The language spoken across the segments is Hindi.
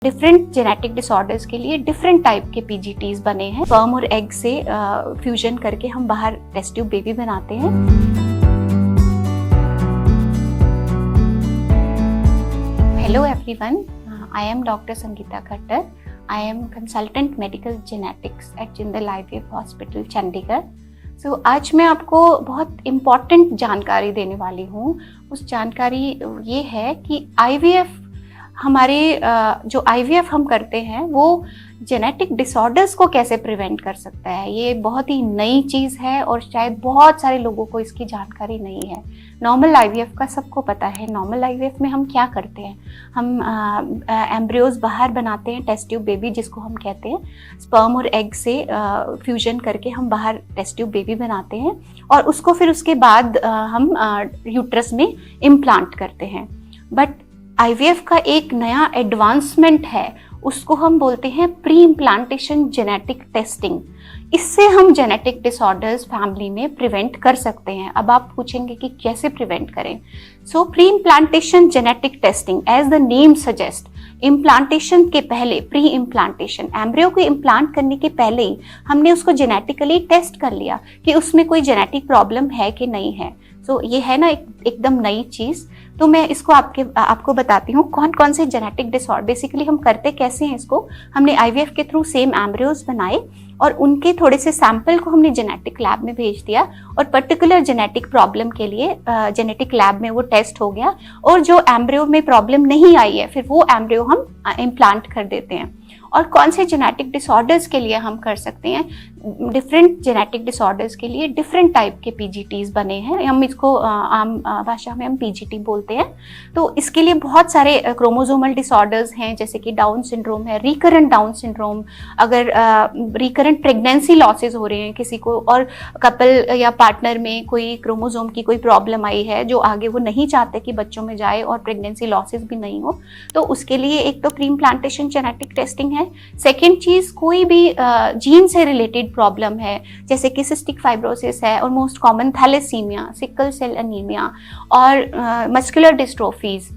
डिफरेंट जेनेटिक डिसऑर्डर्स के लिए डिफरेंट टाइप के पीजीटीज बने हैं। स्पर्म और एग से फ्यूजन करके हम बाहर टेस्ट ट्यूब बेबी बनाते हैं। Hello everyone, I am doctor Sangeeta Khattar. I am consultant medical genetics at Jindal IVF hospital Chandigarh. So आज मैं आपको बहुत इम्पॉर्टेंट जानकारी देने वाली हूँ। उस जानकारी ये है कि IVF हमारे जो IVF हम करते हैं वो जेनेटिक डिसऑर्डर्स को कैसे प्रिवेंट कर सकता है। ये बहुत ही नई चीज़ है और शायद बहुत सारे लोगों को इसकी जानकारी नहीं है। नॉर्मल IVF का सबको पता है। नॉर्मल IVF में हम क्या करते हैं, हम एम्ब्रियोज बाहर बनाते हैं, टेस्ट ट्यूब बेबी जिसको हम कहते हैं। स्पर्म और एग से फ्यूजन करके हम बाहर टेस्ट ट्यूब बेबी बनाते हैं और उसको फिर उसके बाद हम यूट्रस में इम्प्लांट करते हैं। बट IVF का एक नया एडवांसमेंट है, उसको हम बोलते हैं प्री इम्प्लांटेशन जेनेटिक टेस्टिंग। इससे हम जेनेटिक डिसऑर्डर्स फैमिली में प्रिवेंट कर सकते हैं। अब आप पूछेंगे कि कैसे प्रिवेंट करें। So pre implantation genetic testing, as the name suggest, implantation के पहले, प्री इम्प्लांटेशन, एम्ब्रियो को इम्प्लांट करने के पहले ही हमने उसको जेनेटिकली टेस्ट कर लिया कि उसमें कोई जेनेटिक प्रॉब्लम है कि नहीं है। सो ये है ना एकदम नई चीज़। तो मैं इसको आपको बताती हूँ कौन कौन से जेनेटिक डिसऑर्डर, बेसिकली हम करते कैसे हैं इसको। हमने IVF के थ्रू सेम एम्ब्रियोज बनाए और उनके थोड़े से सैंपल को हमने जेनेटिक लैब में भेज दिया और पर्टिकुलर जेनेटिक प्रॉब्लम के लिए जेनेटिक लैब में वो टेस्ट हो गया और जो एम्ब्रियो में प्रॉब्लम नहीं आई है फिर वो एम्ब्रियो हम इम्प्लांट कर देते हैं। और कौन से जेनेटिक डिसऑर्डर्स के लिए हम कर सकते हैं, डिफरेंट जेनेटिक डिसऑर्डर्स के लिए डिफरेंट टाइप के पीजीटीज बने हैं। हम इसको आम भाषा में हम पीजीटी बोलते हैं। तो इसके लिए बहुत सारे क्रोमोसोमल डिसऑर्डर्स हैं, जैसे कि डाउन सिंड्रोम है, रिकरेंट डाउन सिंड्रोम, अगर रिकरेंट प्रेगनेंसी लॉसेज हो रहे हैं किसी को और कपल या पार्टनर में कोई क्रोमोसोम की कोई प्रॉब्लम आई है जो आगे वो नहीं चाहते कि बच्चों में जाए और प्रेगनेंसी लॉसेज भी नहीं हो, तो उसके लिए एक तो प्री इम्प्लांटेशन जेनेटिक टेस्टिंग है। सेकेंड चीज, कोई भी जीन से रिलेटेड प्रॉब्लम है, जैसे कि सिस्टिक फाइब्रोसिस है और most common thalassemia, sickle cell anaemia और मस्कुलर डिस्ट्रोफीज,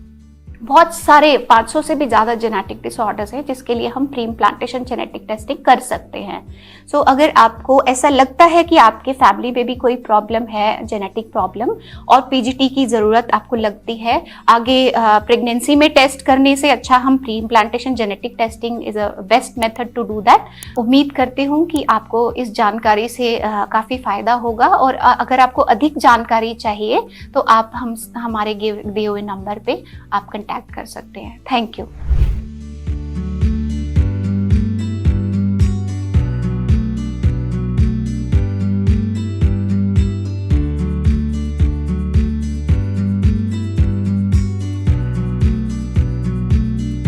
बहुत सारे 500 से भी ज़्यादा जेनेटिक डिसऑर्डर्स हैं जिसके लिए हम प्री इम्प्लांटेशन जेनेटिक टेस्टिंग कर सकते हैं। सो अगर आपको ऐसा लगता है कि आपके फैमिली में भी कोई प्रॉब्लम है, जेनेटिक प्रॉब्लम, और पीजीटी की ज़रूरत आपको लगती है, आगे प्रेगनेंसी में टेस्ट करने से अच्छा हम pre implantation genetic testing is a best method to do that. उम्मीद करती हूँ कि आपको इस जानकारी से काफ़ी फ़ायदा होगा और अगर आपको अधिक जानकारी चाहिए तो आप हमारे दिए हुए नंबर पर आप कंटैक्ट कर सकते हैं। Thank you.